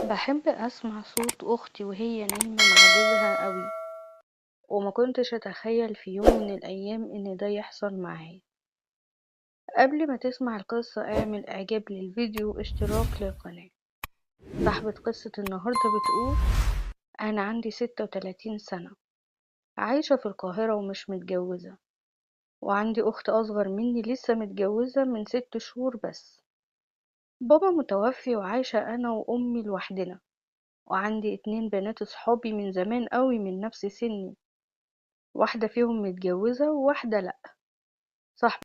بحب أسمع صوت أختي وهي نايمة مع جوزها قوي، وما كنتش أتخيل في يوم من الأيام إن ده يحصل معايا. قبل ما تسمع القصة اعمل إعجاب للفيديو واشتراك للقناة. صاحبة قصة النهاردة بتقول: أنا عندي 36 سنة، عايشة في القاهرة ومش متجوزة، وعندي أخت أصغر مني لسه متجوزة من 6 شهور بس. بابا متوفي وعايشة أنا وأمي لوحدنا، وعندي 2 بنات صحابي من زمان قوي من نفس سني، واحدة فيهم متجوزة وواحدة لأ. صاحبة